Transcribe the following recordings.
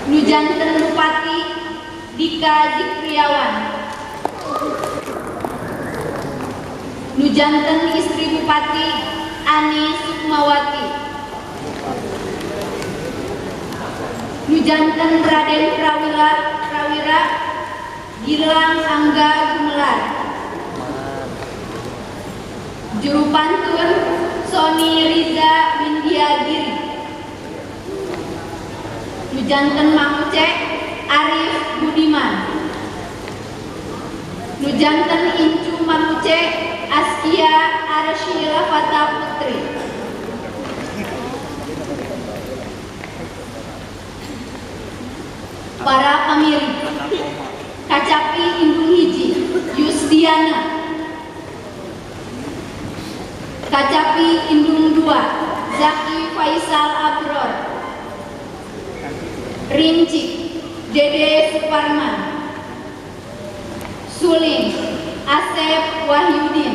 Nujanten Bupati Dika Zikriawan. Nujanten Istri Bupati Ani Sukmawati. Nujanten Raden Prawira Gilang Angga Gumelar. Juru pantun Soni Riza Windiagiri. Nujanten Mamuce Arif Budiman. Nujanten Incu Mamuce Askia Arsyila Fata Putri. Para pemilih Kacapi Indung Hiji Yusdiana. Kacapi Indung 2 Zaki Faisal Abror. Rinci Dede Suparman. Suling Asep Wahyudin.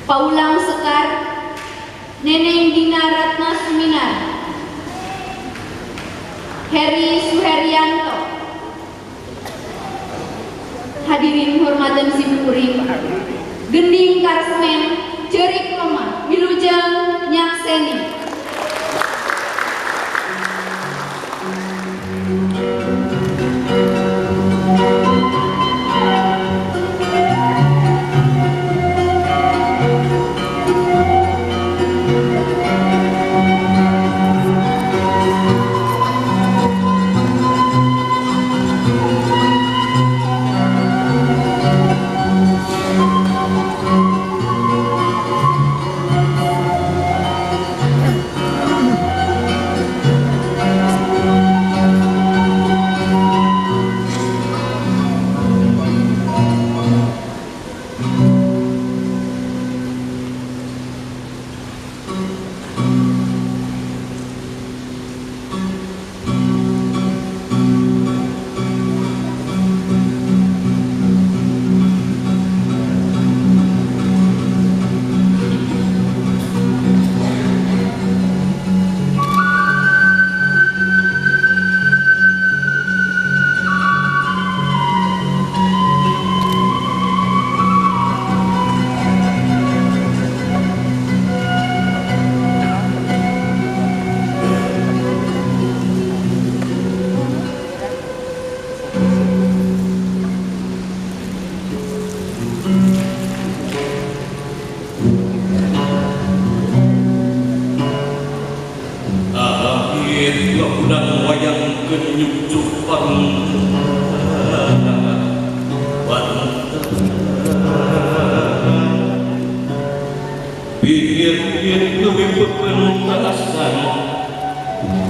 Paulang Sekar Neneng Dina Ratna Suminar. Heri Suheryanto. Hadirin hormatan simkuring Gending Karsmen Cerik Lemah Wilujeng Nyakseni.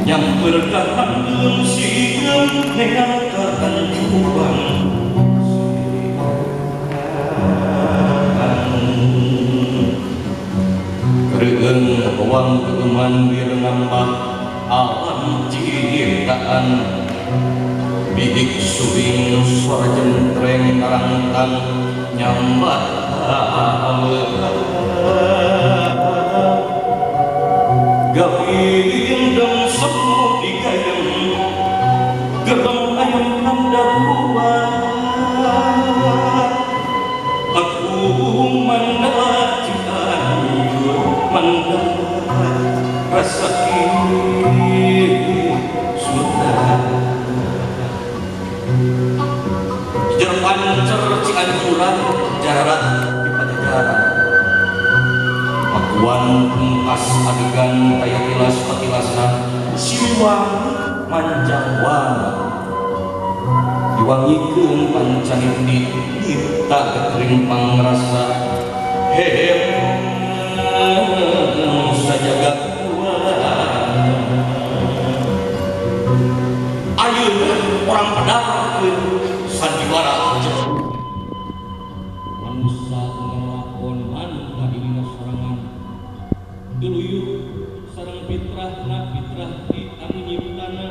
yang bertahan siang mengalahkan kubang keren uang keeman bir nambah alam ciptaan bidik subing suara jentreng karangtang nyambat gapin dan semut di kayang gerbang ayam nanda buat aku mandala cianjur mandala rasa kini sudah jerman cianjuran jarak di Pajajaran Wan pungkas adegan kaya tilas-patilasan siwang manjangwana diwangikeun pancanit di kita ketering pangrasa sajagat ayeuna orang pedang sandiwara jauh manusia ngelakon manungna dina sorangan geluyuh sareng fitrahna fitrah di anu nyiptana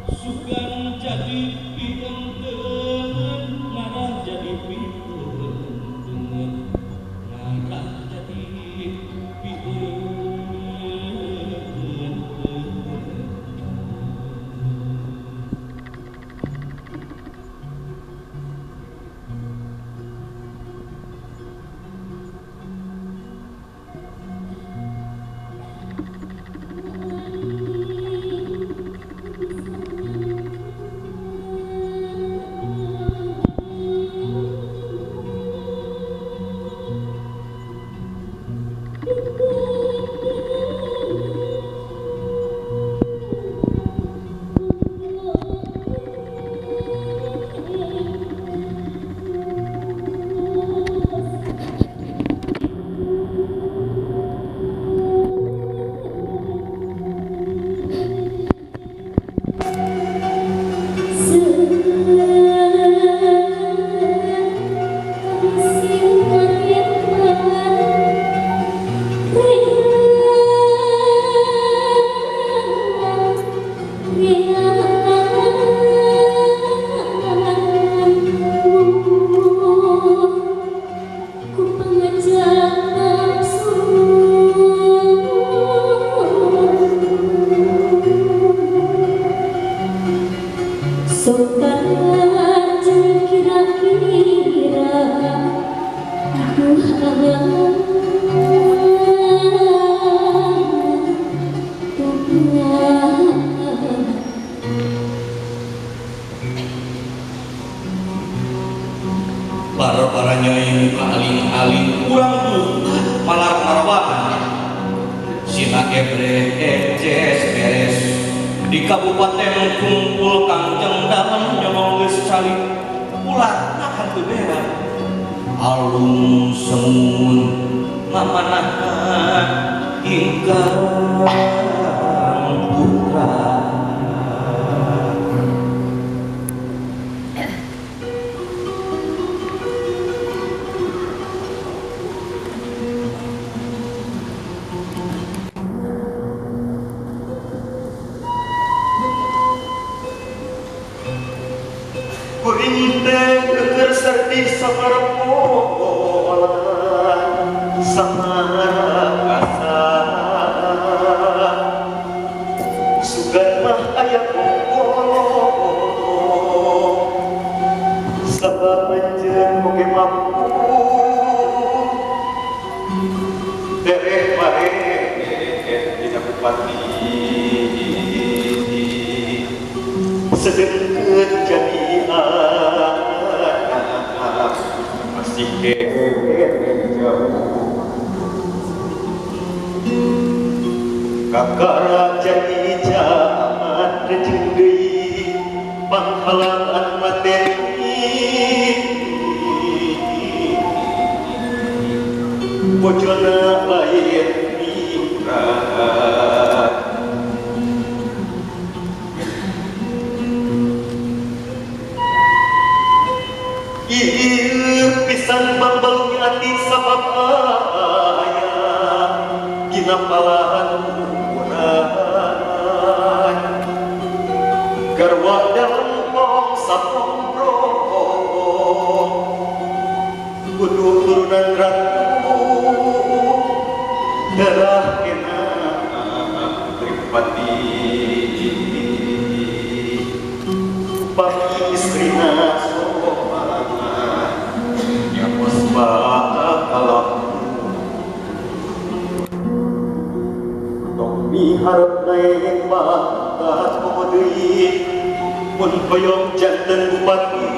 sugan jadi pieunteun marah jadi pieunteun marah jadi pieunteun para nyai aling-aling kurang buka malar marwaan sina ebre eces beres di kabupaten kumpul kangjeng dalam nyomong geus cali ulah nahan teu berak alung semun mamanahan ingkang putra. Kuring teh keur serdi samarpolan samarasa sugan mah aya pokok sabab panjenengan oge mampu dereh bae dina bupati sedengkeun jadi masih jauh kakara jadi zaman rejeng deui panghalangan materi bojona lain migran ieu pisan mambalung ati sabab aya ginapalan ukuran garwa dalam pong sapongro kudu turunan ratu darah kena tripati upami istrina tong miharep naik pangkat deui mun hoyong janten bupati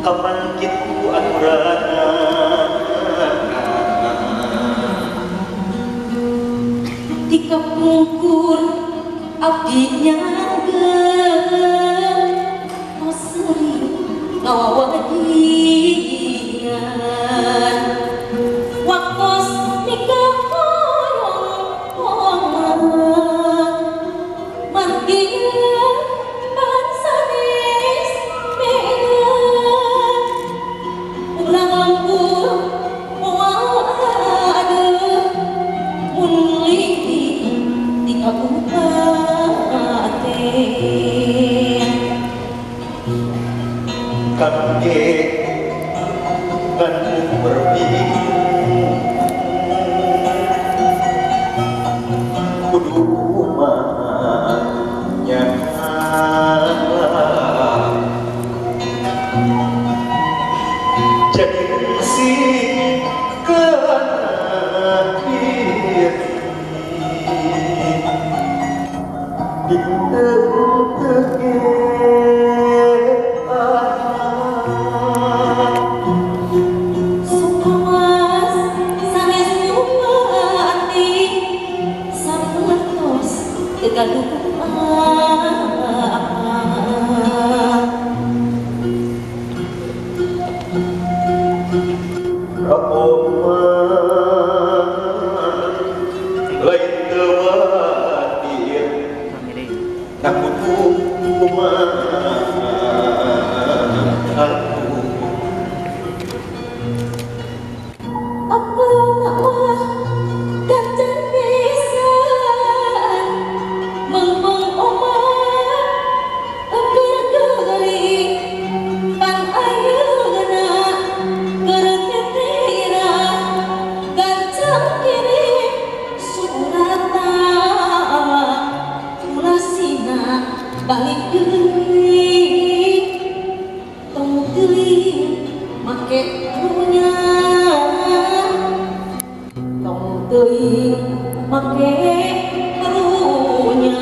kapan kitu aturana tika pungkur abdi nyanggeun maseri ngawadian waktos nikah hoyong manggian pansanes megan ulah nganggur moal adeuh mun lingih di kabupaten kangge nganu berbingung kudu umanya jadi sing kana diri make punya make karunya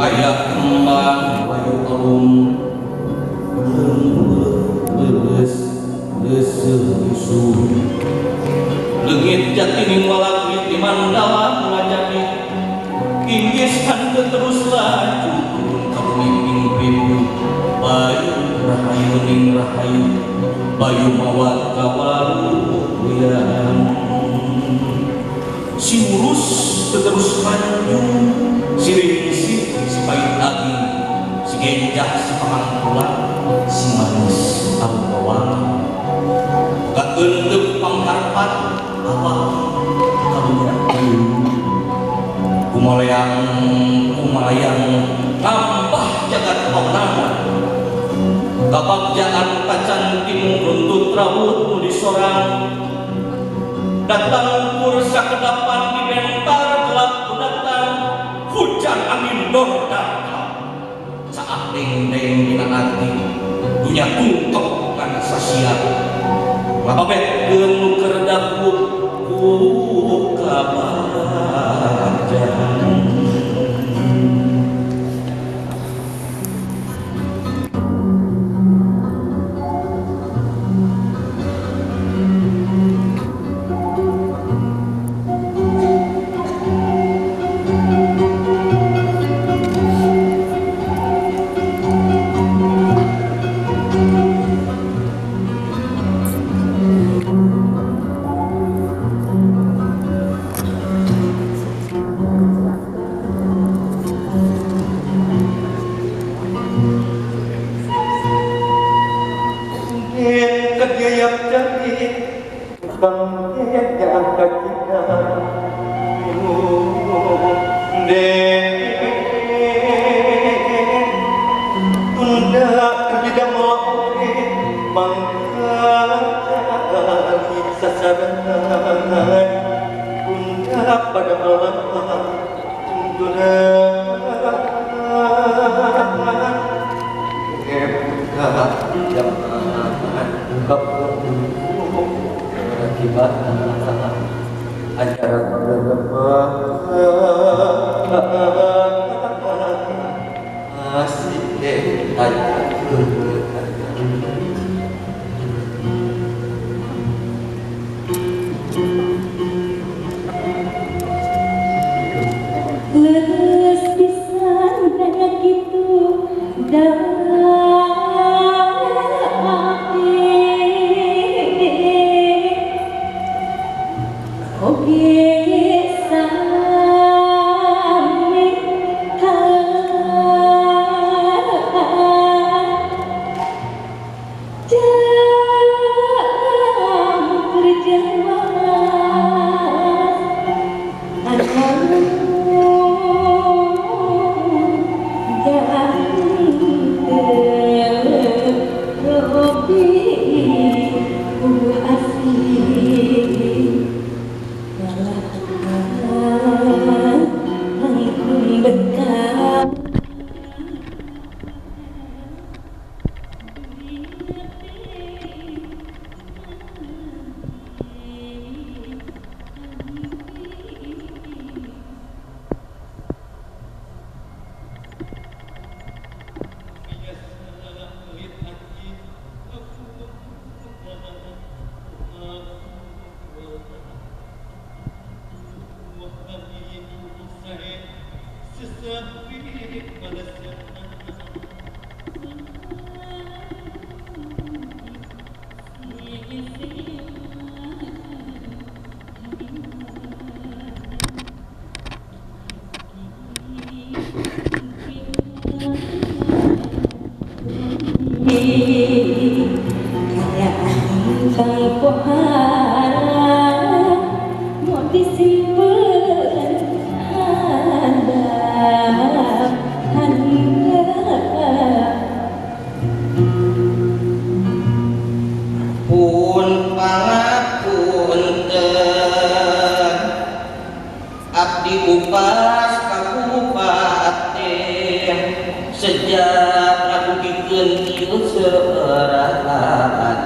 ayah kembang wayu alum leus lesu leungit jatining walakit di mandala ngajaki inggis henteu terus laju turun ka bumi pimpin bayu rahayu ning rahayu bayu mawat kawaluyan si urus terus maju si ringsi si pahit lagi si genjah si pangangkulan si manis abu bawang gak gendep pangharpat awak karunya kumalayang tambah jagat paunangan kabagjaan kacan timu runtut rawut di sorang datang ukur sakedapan di bentar gelap datang hujan angin dordak saat deng-deng dina hati dunia tungkep kana sasiat ngababetkeun nu keur dahuk ku kabajang pada malam leres pisan kayak gitu sejak aku bikin ieu seurahan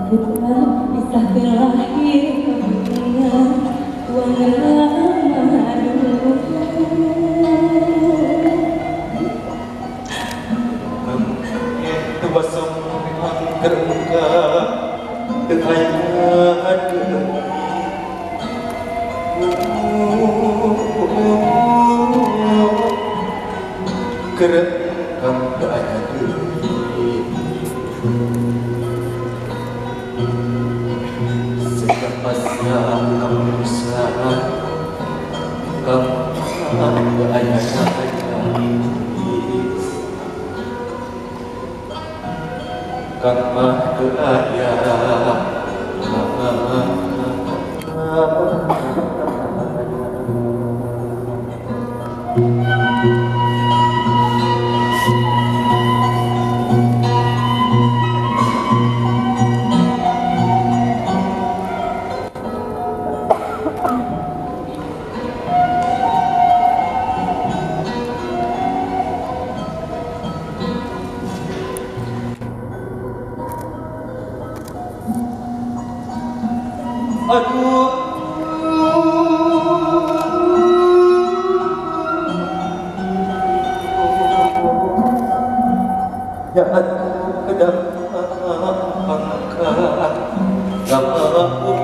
kita bisa berlahir dengan tuang ramadu. Itu basum angkerka dengan kerekam keadaan sekapasnya kamu saat kamu keadaan kamu keadaan aduh ya aku kedang angkat gamau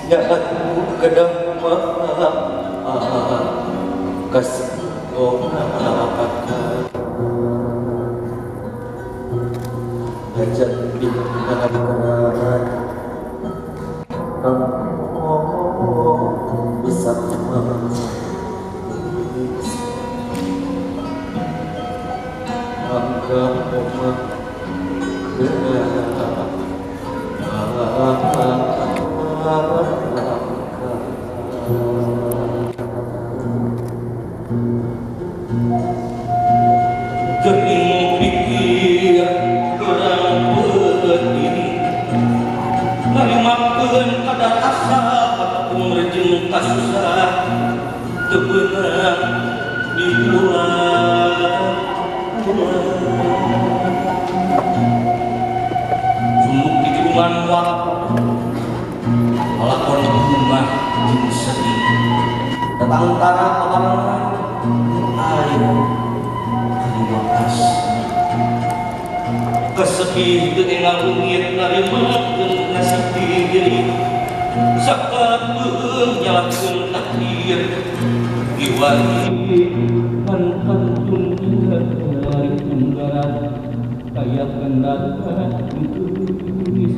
ya aku kedang kasih ngajak bintang kamu bisa anggap Gering pikir kurang berdiri ngalimakeun kada asa merjeng kasusah tebeunang di luar sumuk di kidungan waktu lakon bunga jeung sedih datang tara paparangan ayo dimakas kesedih dengan langit narimakeun nasib diri sakabeung nyalakeun takdir diwari kantun dari kundaran kaya kendaraan tulis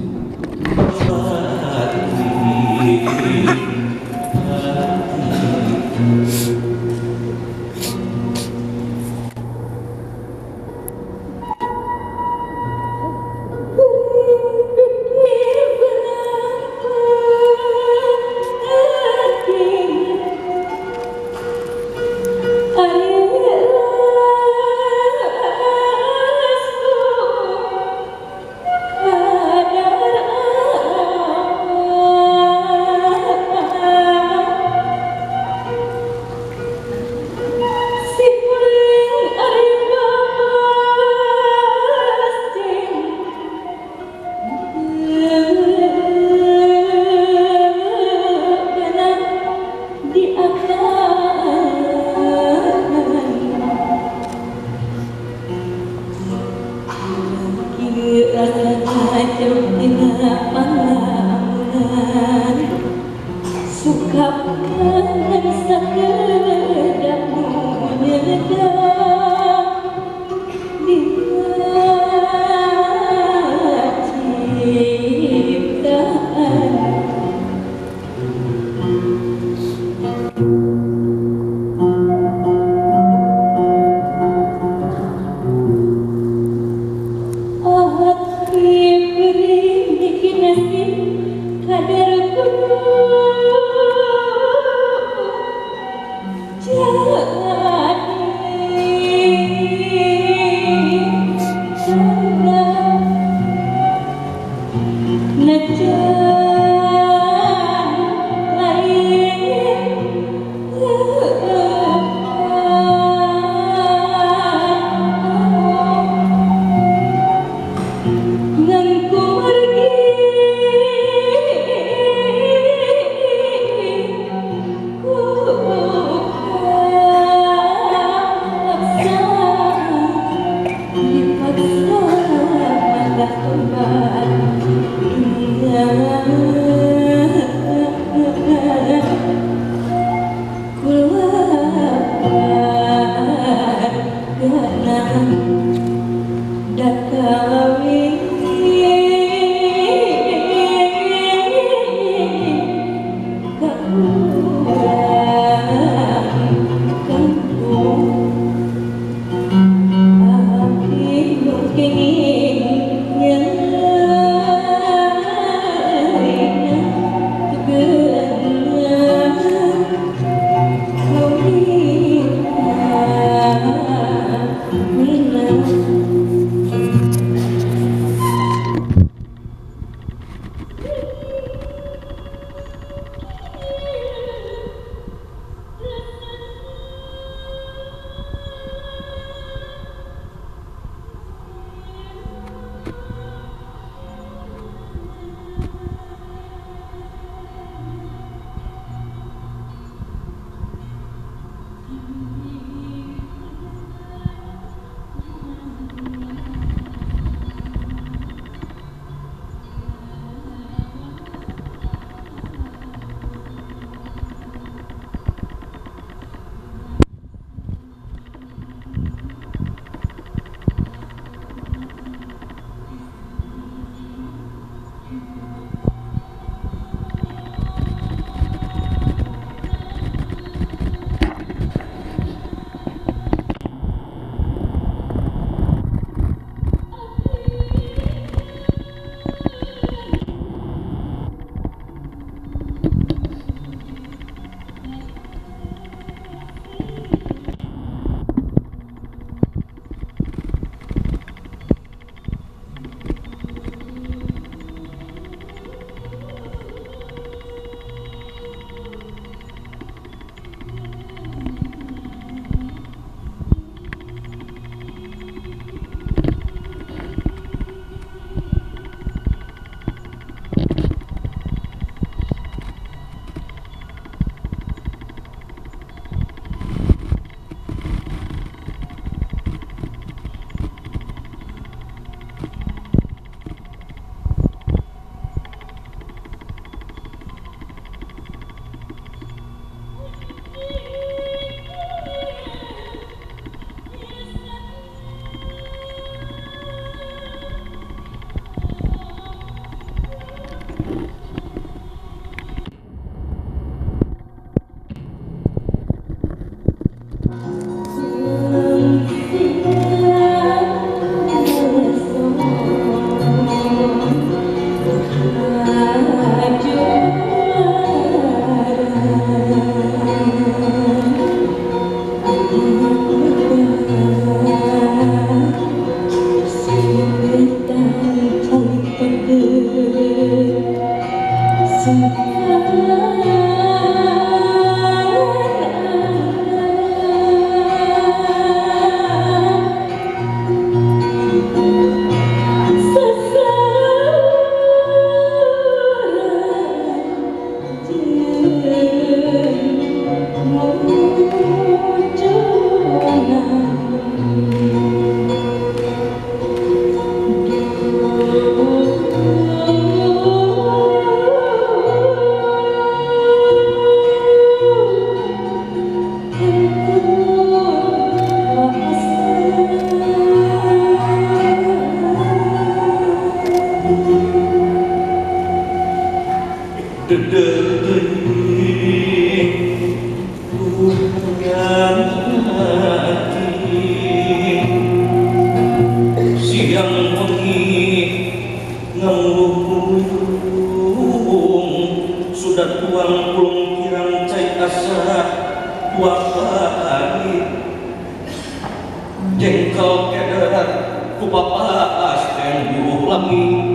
Jengkel kederat ku papas dan buh langit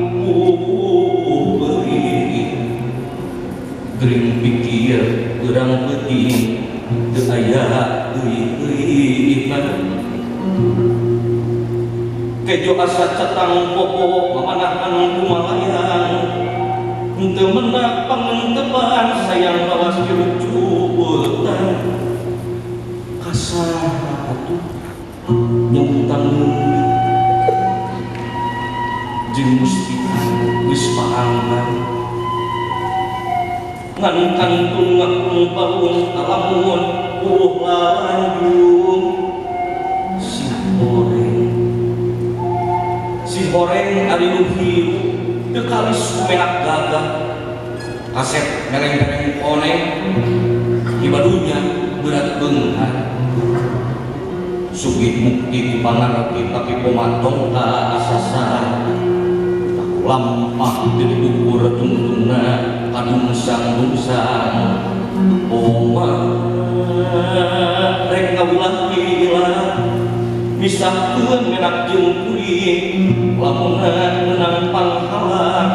asa catang popo mamanahan kumalayan henteu menak pangentepan sayang lawas dirujutan kasar atuh nyentang jeung mustika geus paangkan ngan kantun ngakung palung alamun lanjung si horeng ari nu hiru teu kalis menak gagah asep mereng-mereng koneng di badunya berat beunghar sugih mukti ku pangarti tapi pematong ka asasar aku lampah jadi ukur tungtungna kadungsang-dungsang omah rek ngawulah ilah misahkeun menak jeung kuring lamunna meunang panghalang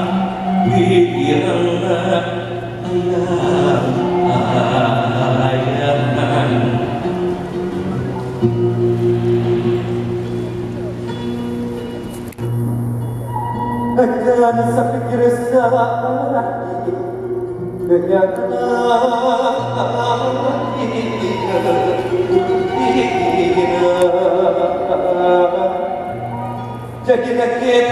pikiranna ayahan akan sapikir saati jadi nakit